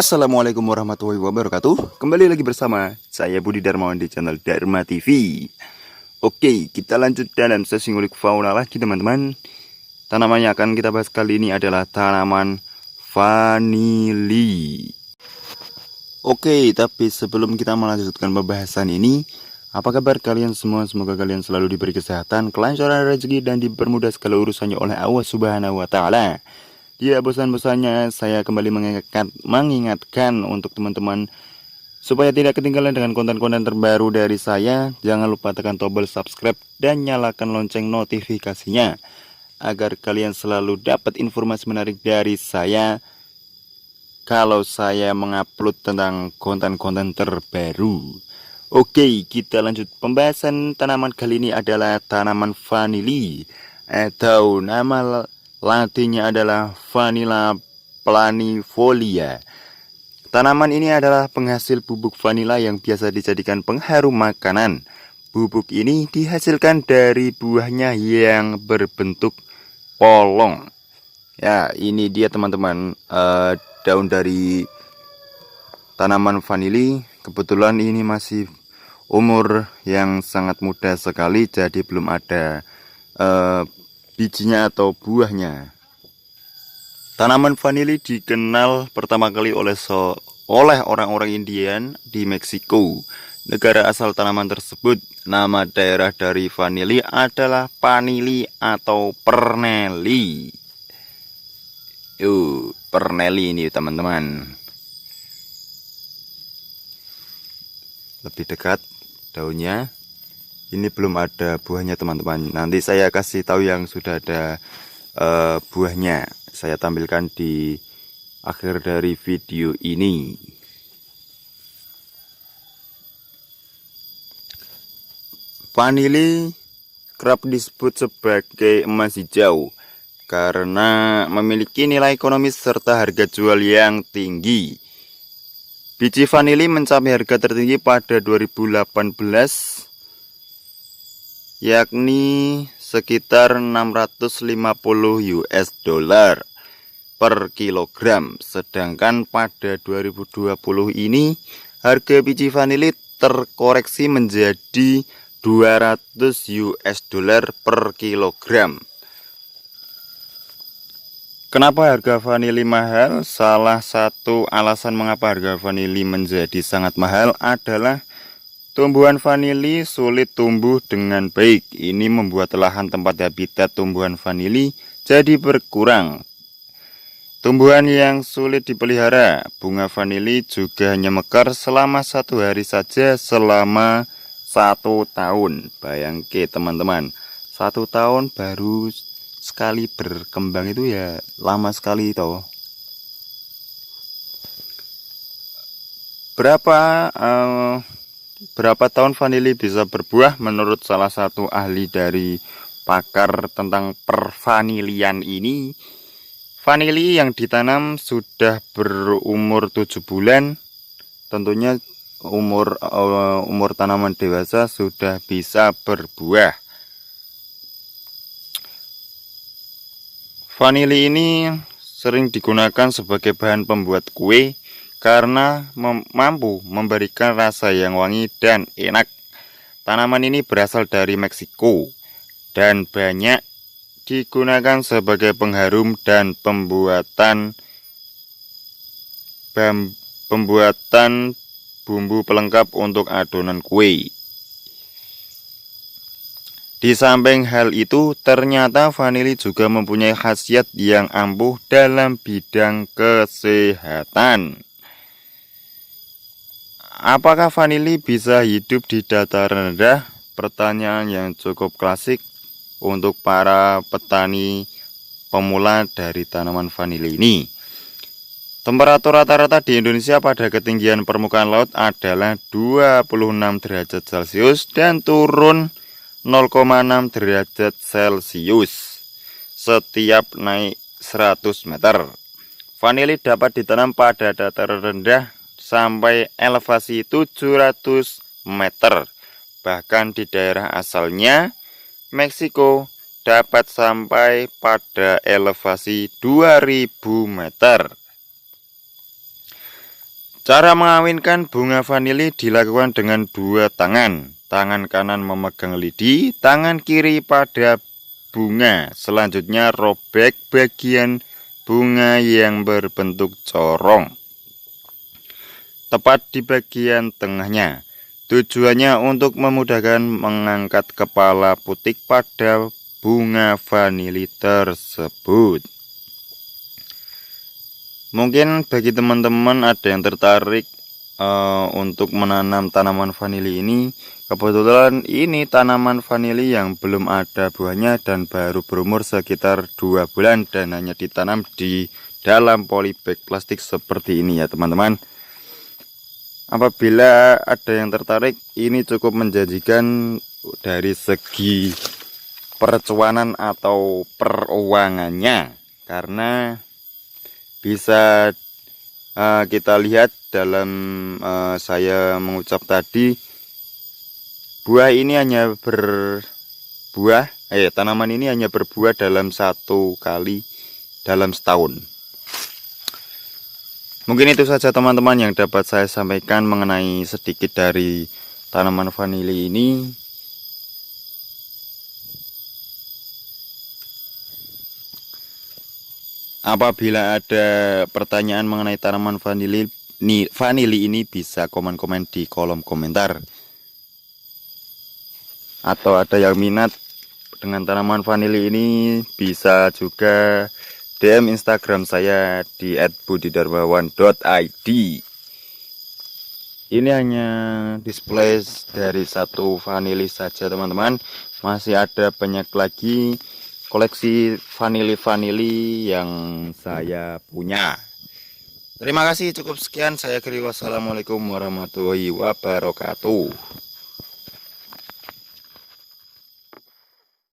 Assalamualaikum warahmatullahi wabarakatuh. Kembali lagi bersama saya Budi Darmawan di channel Dharma TV. Oke, kita lanjut dalam sesi ngulik fauna lagi teman-teman. Tanaman yang akan kita bahas kali ini adalah tanaman vanili. Oke, tapi sebelum kita melanjutkan pembahasan ini, apa kabar kalian semua? Semoga kalian selalu diberi kesehatan, kelancaran rezeki, dan dipermudah segala urusannya oleh Allah Subhanahu wa Ta'ala. Ya, bosan-bosannya saya kembali mengingatkan untuk teman-teman supaya tidak ketinggalan dengan konten-konten terbaru dari saya. Jangan lupa tekan tombol subscribe dan nyalakan lonceng notifikasinya agar kalian selalu dapat informasi menarik dari saya kalau saya mengupload tentang konten-konten terbaru. Oke, kita lanjut. Pembahasan tanaman kali ini adalah tanaman vanili atau nama latinnya adalah Vanilla planifolia. Tanaman ini adalah penghasil bubuk vanila yang biasa dijadikan pengharum makanan. Bubuk ini dihasilkan dari buahnya yang berbentuk polong. Ya, ini dia teman-teman, daun dari tanaman vanili. Kebetulan ini masih umur yang sangat muda sekali, jadi belum ada bijinya atau buahnya. Tanaman vanili dikenal pertama kali oleh orang-orang Indian di Meksiko. Negara asal tanaman tersebut. Nama daerah dari vanili adalah Panili atau Perneli. Perneli ini teman-teman. Lebih dekat daunnya. Ini belum ada buahnya teman-teman. Nanti saya kasih tahu yang sudah ada buahnya. Saya tampilkan di akhir dari video ini. Vanili kerap disebut sebagai emas hijau karena memiliki nilai ekonomis serta harga jual yang tinggi. Biji vanili mencapai harga tertinggi pada 2018, yakni sekitar 650 US dollar per kilogram. Sedangkan pada 2020 ini harga biji vanili terkoreksi menjadi 200 US dollar per kilogram. Kenapa harga vanili mahal? Salah satu alasan mengapa harga vanili menjadi sangat mahal adalah tumbuhan vanili sulit tumbuh dengan baik. Ini membuat lahan tempat habitat tumbuhan vanili jadi berkurang. Tumbuhan yang sulit dipelihara. Bunga vanili juga hanya mekar selama 1 hari saja selama 1 tahun. Bayangke teman-teman, 1 tahun baru sekali berkembang itu ya lama sekali toh. Berapa tahun vanili bisa berbuah? Menurut salah satu ahli dari pakar tentang pervanilian ini, vanili yang ditanam sudah berumur 7 bulan. Tentunya umur tanaman dewasa sudah bisa berbuah. Vanili ini sering digunakan sebagai bahan pembuat kue karena mampu memberikan rasa yang wangi dan enak. Tanaman ini berasal dari Meksiko dan banyak digunakan sebagai pengharum dan pembuatan bumbu pelengkap untuk adonan kue. Di samping hal itu, ternyata vanili juga mempunyai khasiat yang ampuh dalam bidang kesehatan. Apakah vanili bisa hidup di dataran rendah? Pertanyaan yang cukup klasik untuk para petani pemula dari tanaman vanili ini. Temperatur rata-rata di Indonesia pada ketinggian permukaan laut adalah 26 derajat Celcius dan turun 0,6 derajat Celcius setiap naik 100 meter. Vanili dapat ditanam pada dataran rendah sampai elevasi 700 meter. Bahkan di daerah asalnya, Meksiko, dapat sampai pada elevasi 2000 meter. Cara mengawinkan bunga vanili dilakukan dengan dua tangan. Tangan kanan memegang lidi, tangan kiri pada bunga. Selanjutnya robek bagian bunga yang berbentuk corong, tepat di bagian tengahnya. Tujuannya untuk memudahkan mengangkat kepala putik pada bunga vanili tersebut. Mungkin bagi teman-teman ada yang tertarik untuk menanam tanaman vanili ini. Kebetulan ini tanaman vanili yang belum ada buahnya dan baru berumur sekitar 2 bulan dan hanya ditanam di dalam polybag plastik seperti ini ya teman-teman. Apabila ada yang tertarik, ini cukup menjanjikan dari segi percuanan atau peruangannya, karena bisa kita lihat dalam saya mengucap tadi, buah ini hanya tanaman ini hanya berbuah dalam 1 kali dalam setahun. Mungkin itu saja teman-teman yang dapat saya sampaikan mengenai sedikit dari tanaman vanili ini. Apabila ada pertanyaan mengenai tanaman vanili ini bisa komen-komen di kolom komentar. Atau ada yang minat dengan tanaman vanili ini bisa juga DM Instagram saya di @budidarmawan.id. Ini hanya display dari 1 vanili saja teman-teman. Masih ada banyak lagi koleksi vanili yang saya punya. Terima kasih, cukup sekian. Saya Kri, wassalamualaikum warahmatullahi wabarakatuh.